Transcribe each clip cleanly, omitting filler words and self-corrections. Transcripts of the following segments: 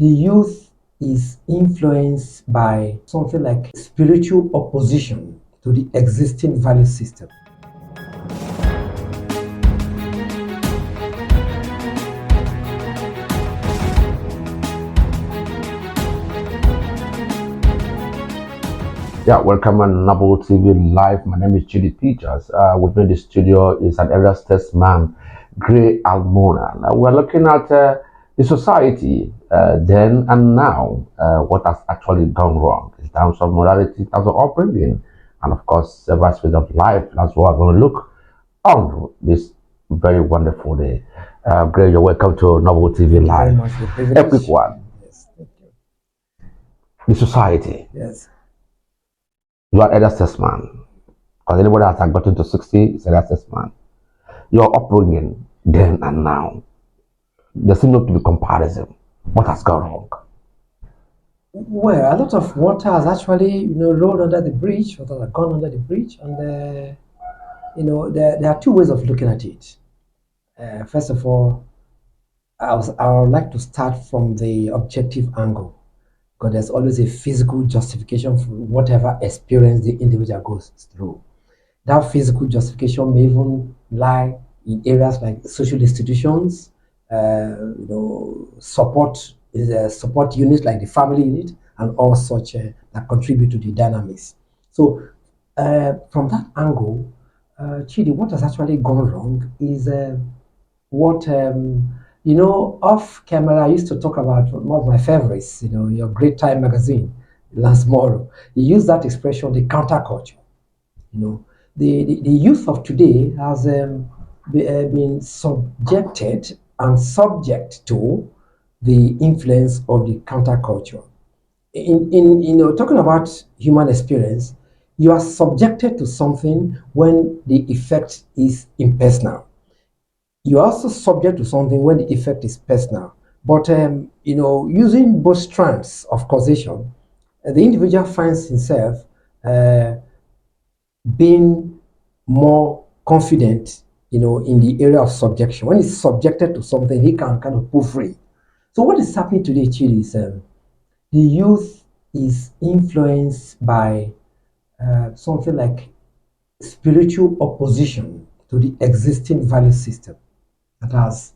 the youth is influenced by something like spiritual opposition to the existing value system. Yeah, welcome on Noble TV Live. My name is Judy Peters. With me in the studio is an area statesman, Gray Almona. Now, we're looking at the society then and now, what has actually gone wrong in terms of morality, in terms of upbringing, and of course, several aspects of life. That's what we're going to look on this very wonderful day. Gray, you're welcome to Noble TV Live. Very much the privilege. A quick one. Yes, thank you. The society. Yes. You are elder statesman. Because anybody that has gotten to 60 is elder statesman. Your upbringing then and now. There seems not to be comparison. What has gone wrong? Well, a lot of water has actually, rolled under the bridge, water has gone under the bridge, and there are two ways of looking at it. First of all, I would like to start from the objective angle, because there's always a physical justification for whatever experience the individual goes through. That physical justification may even lie in areas like social institutions, support units like the family unit, and all such that contribute to the dynamics. So, from that angle, Chidi, what has actually gone wrong is what off camera. I used to talk about one of my favorites, your Great Time magazine, Lance Morrow. He used that expression, the counterculture. The youth of today has been subjected and subject to the influence of the counterculture. In talking about human experience, you are subjected to something when the effect is impersonal. You are also subject to something when the effect is personal. But using both strands of causation, the individual finds himself being more confident, in the area of subjection. When he's subjected to something, he can kind of pull free. So what is happening today, Chidi, is the youth is influenced by something like spiritual opposition to the existing value system that has,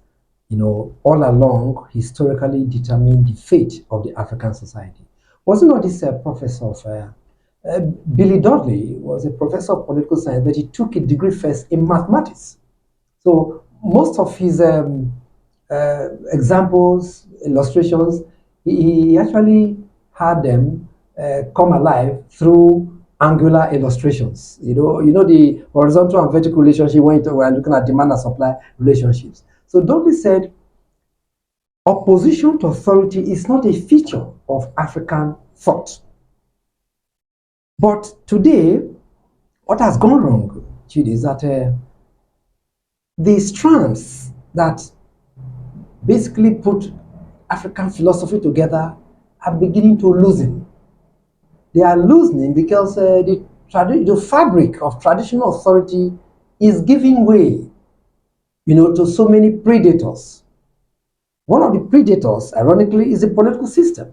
all along historically determined the fate of the African society. Wasn't not this professor of Billy Dudley was a professor of political science, but he took a degree first in mathematics. So most of his examples, illustrations, he actually had them come alive through angular illustrations. You know the horizontal and vertical relationship when we're looking at demand and supply relationships. So Dudley said, opposition to authority is not a feature of African thought. But today, what has gone wrong, Chidi, is that the strands that basically put African philosophy together are beginning to loosen. They are loosening because the fabric of traditional authority is giving way, to so many predators. One of the predators, ironically, is the political system.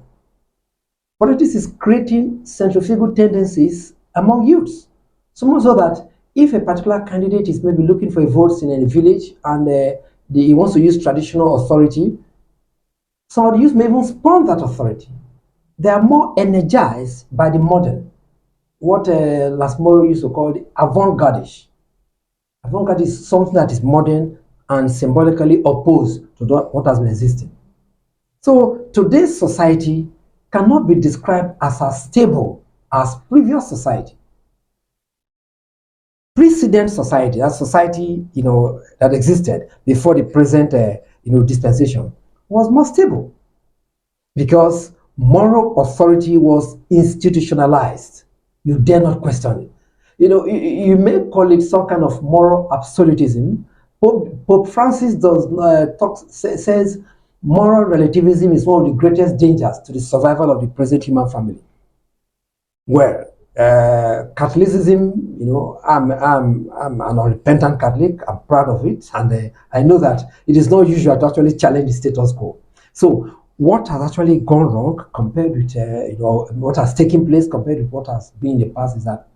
Politics is creating centrifugal tendencies among youths. So much so that if a particular candidate is maybe looking for a vote in a village and he wants to use traditional authority, some of the youth may even spurn that authority. They are more energized by the modern, what Lance Morrow used to call the avant-garde-ish. Avant-garde is something that is modern and symbolically opposed to what has been existing. So today's society cannot be described as stable as previous society. Precedent society, that society that existed before the present dispensation, was more stable because moral authority was institutionalized. You dare not question it. You may call it some kind of moral absolutism. Pope Francis says moral relativism is one of the greatest dangers to the survival of the present human family. Well, Catholicism, I'm an unrepentant Catholic. I'm proud of it, and I know that it is not usual to actually challenge the status quo. So what has actually gone wrong compared with what has taken place compared with what has been in the past is that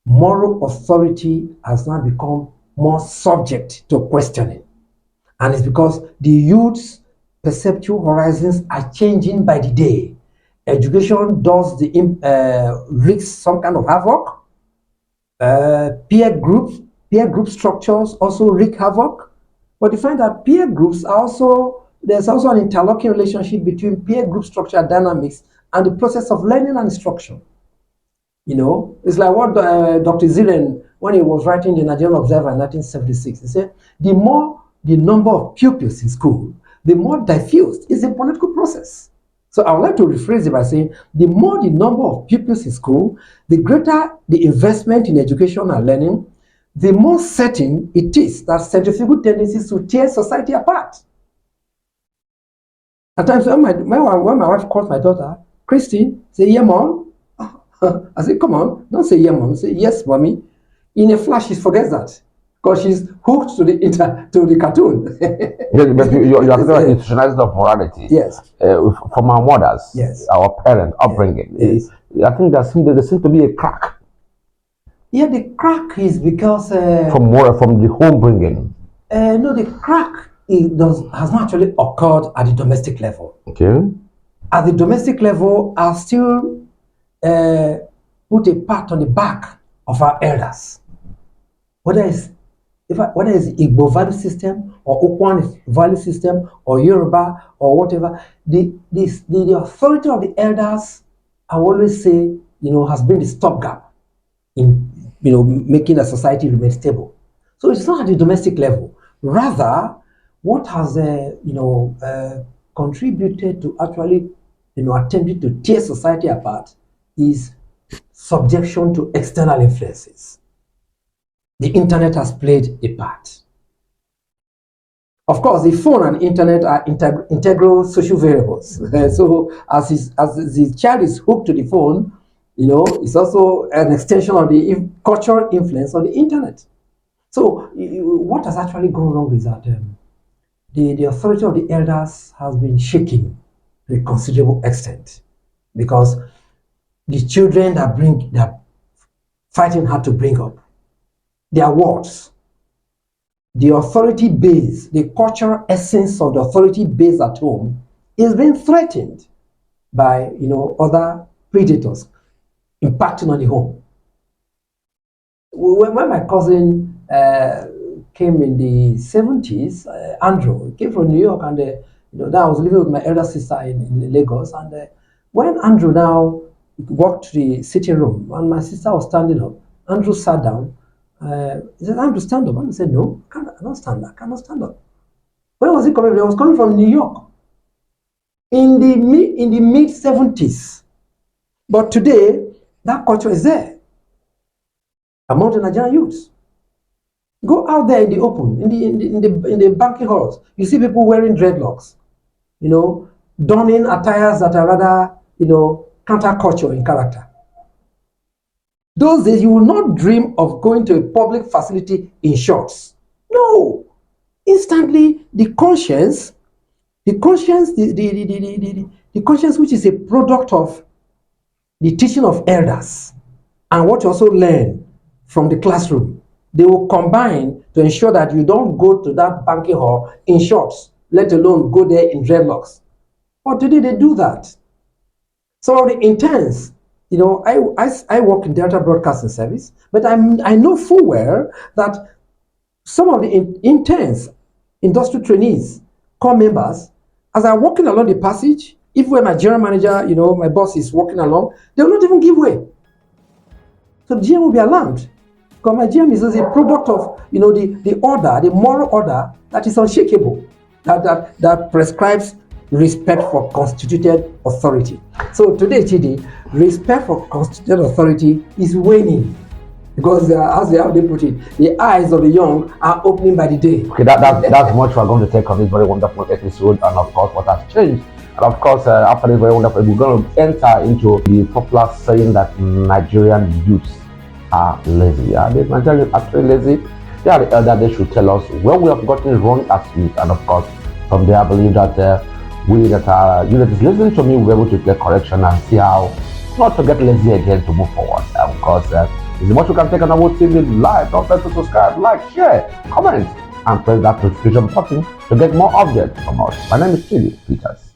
moral authority has now become more subject to questioning. And it's because the youth's perceptual horizons are changing by the day. Education does wreaks some kind of havoc. Peer group structures also wreak havoc. But you find that peer groups are also, there's also an interlocking relationship between peer group structure dynamics and the process of learning and instruction. It's like what Dr. Ziren, when he was writing the Nigerian Observer in 1976, he said, the more the number of pupils in school, the more diffused is the political process. So I would like to rephrase it by saying, the more the number of pupils in school, the greater the investment in education and learning, the more certain it is that centrifugal tendencies to tear society apart. At times when my wife calls my daughter, Christine, say, yeah, mom. I say, come on, don't say yeah, mom. Say, yes, mommy. In a flash, she forgets that because she's hooked to the cartoon. Yes, but you are talking about institutionalized of morality. Yes. From our mothers, yes, our parents, upbringing. Yes. I think there seems to be a crack. Yeah, the crack is because from the home bringing. No, the crack has not actually occurred at the domestic level. Okay. At the domestic level, I'll still put a pat on the back of our elders. Whether it's Igbo value system or Okwan value system or Yoruba or whatever, the authority of the elders, I always say, has been the stopgap in making a society remain stable. So it's not at the domestic level. Rather, what has contributed to actually attempting to tear society apart is subjection to external influences. The internet has played a part. Of course, the phone and internet are integral social variables. So as the child is hooked to the phone, it's also an extension of the cultural influence of the internet. So what has actually gone wrong is that the authority of the elders has been shaken to a considerable extent because the children that fighting hard to bring up, their words, the authority base, the cultural essence of the authority base at home is being threatened by other predators impacting on the home. When my cousin came in the 70s, Andrew came from New York, and then I was living with my elder sister in Lagos, and when Andrew now walked to the sitting room and my sister was standing up, Andrew sat down. He said, Andrew, stand up. And I said, no, I cannot stand up. I cannot stand up. Where was he coming from? He was coming from New York in the mid 70s. But today, that culture is there among the Nigerian youths. Go out there in the open, in the banking halls. You see people wearing dreadlocks, donning attires that are rather, counterculture in character. Those days, you will not dream of going to a public facility in shorts. No. Instantly, the conscience, which is a product of the teaching of elders and what you also learn from the classroom, they will combine to ensure that you don't go to that banking hall in shorts, let alone go there in dreadlocks. But today they do that. So the intents, I work in Delta Broadcasting Service, but I know full well that some of the intense industry trainees, core members, as I'm walking along the passage, if when my general manager, my boss is walking along, they will not even give way. So the GM will be alarmed. Because my GM is a product of, the order, the moral order that is unshakable, that prescribes respect for constituted authority. So today, Chidi, respect for constituted authority is waning because, as they put it, the eyes of the young are opening by the day. Okay, that's much we're going to take on this very wonderful episode, and of course, what has changed. And of course, after this very wonderful, we're going to enter into the popular saying that Nigerian youths are lazy. Are the Nigerians actually lazy? They are the elder. They should tell us where we have gotten wrong as youth, and of course, from there, I believe that we that are, you that is listening to me, will be able to get correction and see how not to get lazy again to move forward. Because there's much you can take on our TV live. Don't forget to subscribe, like, share, comment, and press that notification button to get more updates from us. My name is Chidi Peters.